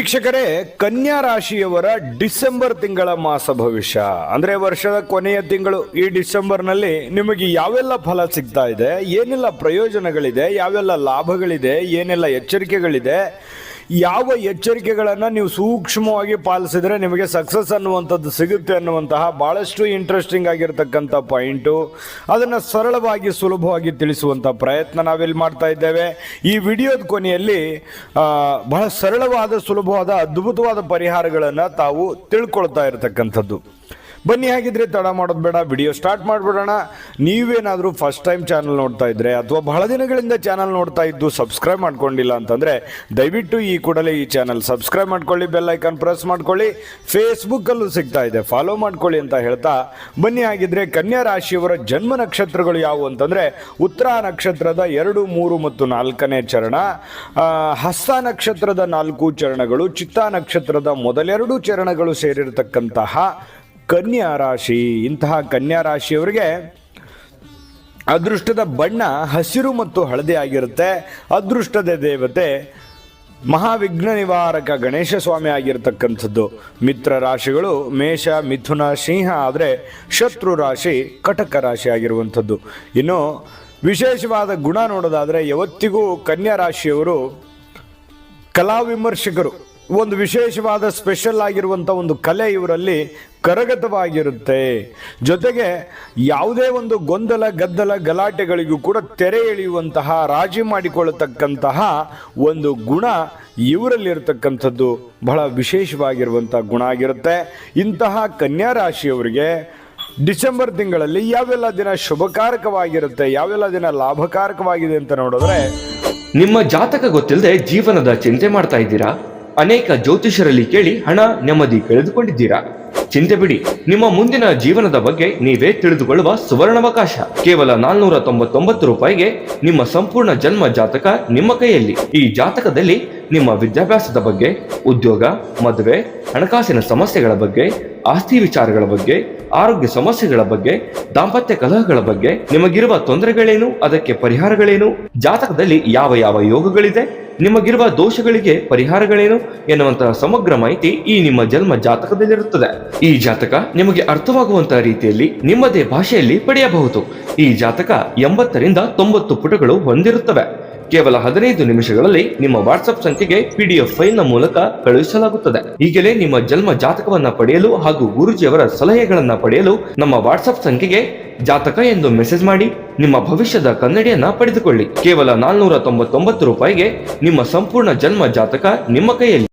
ವೀಕ್ಷಕರೇ, ಕನ್ಯಾ ರಾಶಿಯವರ ಡಿಸೆಂಬರ್ ತಿಂಗಳ ಮಾಸ ಭವಿಷ್ಯ ಅಂದ್ರೆ ವರ್ಷದ ಕೊನೆಯ ತಿಂಗಳು. ಈ ಡಿಸೆಂಬರ್ನಲ್ಲಿ ನಿಮಗೆ ಯಾವೆಲ್ಲ ಫಲ ಸಿಗ್ತಾ ಇದೆ, ಏನೆಲ್ಲ ಪ್ರಯೋಜನಗಳಿದೆ, ಯಾವೆಲ್ಲ ಲಾಭಗಳಿದೆ, ಏನೆಲ್ಲ ಎಚ್ಚರಿಕೆಗಳಿದೆ, ಯಾವ ಎಚ್ಚರಿಕೆಗಳನ್ನು ನೀವು ಸೂಕ್ಷ್ಮವಾಗಿ ಪಾಲಿಸಿದ್ರೆ ನಿಮಗೆ ಸಕ್ಸಸ್ ಅನ್ನುವಂಥದ್ದು ಸಿಗುತ್ತೆ ಅನ್ನುವಂತಹ ಬಹಳಷ್ಟು ಇಂಟ್ರೆಸ್ಟಿಂಗ್ ಆಗಿರ್ತಕ್ಕಂಥ ಪಾಯಿಂಟು, ಅದನ್ನು ಸರಳವಾಗಿ ಸುಲಭವಾಗಿ ತಿಳಿಸುವಂಥ ಪ್ರಯತ್ನ ನಾವಿಲ್ಲಿ ಮಾಡ್ತಾ ಇದ್ದೇವೆ. ಈ ವಿಡಿಯೋದ ಕೊನೆಯಲ್ಲಿ ಬಹಳ ಸರಳವಾದ ಸುಲಭವಾದ ಅದ್ಭುತವಾದ ಪರಿಹಾರಗಳನ್ನು ತಾವು ತಿಳ್ಕೊಳ್ತಾ ಇರತಕ್ಕಂಥದ್ದು. ಬನ್ನಿ, ಹಾಗಿದ್ರೆ ತಡ ಮಾಡೋದು ಬೇಡ, ವಿಡಿಯೋ ಸ್ಟಾರ್ಟ್ ಮಾಡಿಬಿಡೋಣ. ನೀವೇನಾದರೂ ಫಸ್ಟ್ ಟೈಮ್ ಚಾನಲ್ ನೋಡ್ತಾ ಇದ್ರೆ ಅಥವಾ ಬಹಳ ದಿನಗಳಿಂದ ಚಾನಲ್ ನೋಡ್ತಾ ಇದ್ದು ಸಬ್ಸ್ಕ್ರೈಬ್ ಮಾಡ್ಕೊಂಡಿಲ್ಲ ಅಂತಂದರೆ ದಯವಿಟ್ಟು ಈ ಕೂಡಲೇ ಈ ಚಾನಲ್ ಸಬ್ಸ್ಕ್ರೈಬ್ ಮಾಡ್ಕೊಳ್ಳಿ, ಬೆಲ್ ಐಕಾನ್ ಪ್ರೆಸ್ ಮಾಡ್ಕೊಳ್ಳಿ, ಫೇಸ್ಬುಕ್ಕಲ್ಲೂ ಸಿಗ್ತಾ ಇದೆ, ಫಾಲೋ ಮಾಡ್ಕೊಳ್ಳಿ ಅಂತ ಹೇಳ್ತಾ ಬನ್ನಿ. ಹಾಗಿದ್ರೆ ಕನ್ಯಾ ರಾಶಿಯವರ ಜನ್ಮ ನಕ್ಷತ್ರಗಳು ಯಾವುವು ಅಂತಂದರೆ ಉತ್ತರ ನಕ್ಷತ್ರದ 2, 3 ಮತ್ತು 4ನೇ ಚರಣ, ಹಸ್ತ ನಕ್ಷತ್ರದ 4 ಚರಣಗಳು, ಚಿತ್ತಾ ನಕ್ಷತ್ರದ ಮೊದಲೆರಡು ಚರಣಗಳು ಸೇರಿರತಕ್ಕಂತಹ ಕನ್ಯಾ ರಾಶಿ. ಇಂತಹ ಕನ್ಯಾ ರಾಶಿಯವರಿಗೆ ಅದೃಷ್ಟದ ಬಣ್ಣ ಹಸಿರು ಮತ್ತು ಹಳದಿ ಆಗಿರುತ್ತೆ. ಅದೃಷ್ಟದ ದೇವತೆ ಮಹಾವಿಘ್ನ ನಿವಾರಕ ಗಣೇಶ ಸ್ವಾಮಿ ಆಗಿರ್ತಕ್ಕಂಥದ್ದು. ಮಿತ್ರ ರಾಶಿಗಳು ಮೇಷ, ಮಿಥುನ, ಸಿಂಹ ಆದರೆ ಶತ್ರು ರಾಶಿ ಕಟಕ ರಾಶಿ ಆಗಿರುವಂಥದ್ದು. ಇನ್ನು ವಿಶೇಷವಾದ ಗುಣ ನೋಡೋದಾದರೆ ಯಾವತ್ತಿಗೂ ಕನ್ಯಾ ರಾಶಿಯವರು ಕಲಾ ವಿಮರ್ಶಕರು. ಒಂದು ವಿಶೇಷವಾದ ಸ್ಪೆಷಲ್ ಆಗಿರುವಂಥ ಒಂದು ಕಲೆ ಇವರಲ್ಲಿ ಕರಗತವಾಗಿರುತ್ತೆ. ಜೊತೆಗೆ ಯಾವುದೇ ಒಂದು ಗೊಂದಲ, ಗದ್ದಲ, ಗಲಾಟೆಗಳಿಗೂ ಕೂಡ ತೆರೆ ಎಳೆಯುವಂತಹ, ರಾಜಿ ಮಾಡಿಕೊಳ್ಳತಕ್ಕಂತಹ ಒಂದು ಗುಣ ಇವರಲ್ಲಿರ್ತಕ್ಕಂಥದ್ದು ಬಹಳ ವಿಶೇಷವಾಗಿರುವಂಥ ಗುಣ ಆಗಿರುತ್ತೆ. ಇಂತಹ ಕನ್ಯಾ ರಾಶಿಯವರಿಗೆ ಡಿಸೆಂಬರ್ ತಿಂಗಳಲ್ಲಿ ಯಾವೆಲ್ಲ ದಿನ ಶುಭಕಾರಕವಾಗಿರುತ್ತೆ, ಯಾವೆಲ್ಲ ದಿನ ಲಾಭಕಾರಕವಾಗಿದೆ ಅಂತ ನೋಡಿದ್ರೆ, ನಿಮ್ಮ ಜಾತಕ ಗೊತ್ತಿಲ್ಲದೆ ಜೀವನದ ಚಿಂತೆ ಮಾಡ್ತಾ ಇದ್ದೀರಾ? ಅನೇಕ ಜ್ಯೋತಿಷರಲ್ಲಿ ಕೇಳಿ ಹಣ, ನೆಮ್ಮದಿ ಕಳೆದುಕೊಂಡಿದ್ದೀರಾ? ಚಿಂತೆ ಬಿಡಿ, ನಿಮ್ಮ ಮುಂದಿನ ಜೀವನದ ಬಗ್ಗೆ ನೀವೇ ತಿಳಿದುಕೊಳ್ಳುವ ಸುವರ್ಣಾವಕಾಶ. ಕೇವಲ 499 ರೂಪಾಯಿಗೆ ನಿಮ್ಮ ಸಂಪೂರ್ಣ ಜನ್ಮ ಜಾತಕ ನಿಮ್ಮ ಕೈಯಲ್ಲಿ. ಈ ಜಾತಕದಲ್ಲಿ ನಿಮ್ಮ ವಿದ್ಯಾಭ್ಯಾಸದ ಬಗ್ಗೆ, ಉದ್ಯೋಗ, ಮದುವೆ, ಹಣಕಾಸಿನ ಸಮಸ್ಯೆಗಳ ಬಗ್ಗೆ, ಆಸ್ತಿ ವಿಚಾರಗಳ ಬಗ್ಗೆ, ಆರೋಗ್ಯ ಸಮಸ್ಯೆಗಳ ಬಗ್ಗೆ, ದಾಂಪತ್ಯ ಕಲಹಗಳ ಬಗ್ಗೆ, ನಿಮಗಿರುವ ತೊಂದರೆಗಳೇನು, ಅದಕ್ಕೆ ಪರಿಹಾರಗಳೇನು, ಜಾತಕದಲ್ಲಿ ಯಾವ ಯಾವ ಯೋಗಗಳಿದೆ, ನಿಮಗಿರುವ ದೋಷಗಳಿಗೆ ಪರಿಹಾರಗಳೇನು ಎನ್ನುವಂತಹ ಸಮಗ್ರ ಮಾಹಿತಿ ಈ ನಿಮ್ಮ ಜನ್ಮ ಜಾತಕದಲ್ಲಿರುತ್ತದೆ. ಈ ಜಾತಕ ನಿಮಗೆ ಅರ್ಥವಾಗುವಂತಹ ರೀತಿಯಲ್ಲಿ ನಿಮ್ಮದೇ ಭಾಷೆಯಲ್ಲಿ ಪಡೆಯಬಹುದು. ಈ ಜಾತಕ 80ರಿಂದ 90 ಪುಟಗಳು ಹೊಂದಿರುತ್ತವೆ. ಕೇವಲ 15 ನಿಮಿಷಗಳಲ್ಲಿ ನಿಮ್ಮ ವಾಟ್ಸ್ಆಪ್ ಸಂಖ್ಯೆಗೆ PDF ಫೈಲ್ನ ಮೂಲಕ ಕಳುಹಿಸಲಾಗುತ್ತದೆ. ಈಗಲೇ ನಿಮ್ಮ ಜನ್ಮ ಜಾತಕವನ್ನ ಪಡೆಯಲು ಹಾಗೂ ಗುರುಜಿಯವರ ಸಲಹೆಗಳನ್ನ ಪಡೆಯಲು ನಮ್ಮ ವಾಟ್ಸ್ಆಪ್ ಸಂಖ್ಯೆಗೆ ಜಾತಕ ಎಂದು ಮೆಸೇಜ್ ಮಾಡಿ ನಿಮ್ಮ ಭವಿಷ್ಯದ ಕನ್ನಡಿಯನ್ನ ಪಡೆದುಕೊಳ್ಳಿ. ಕೇವಲ 499 ರೂಪಾಯಿಗೆ ನಿಮ್ಮ ಸಂಪೂರ್ಣ ಜನ್ಮ ಜಾತಕ ನಿಮ್ಮ ಕೈಯಲ್ಲಿ.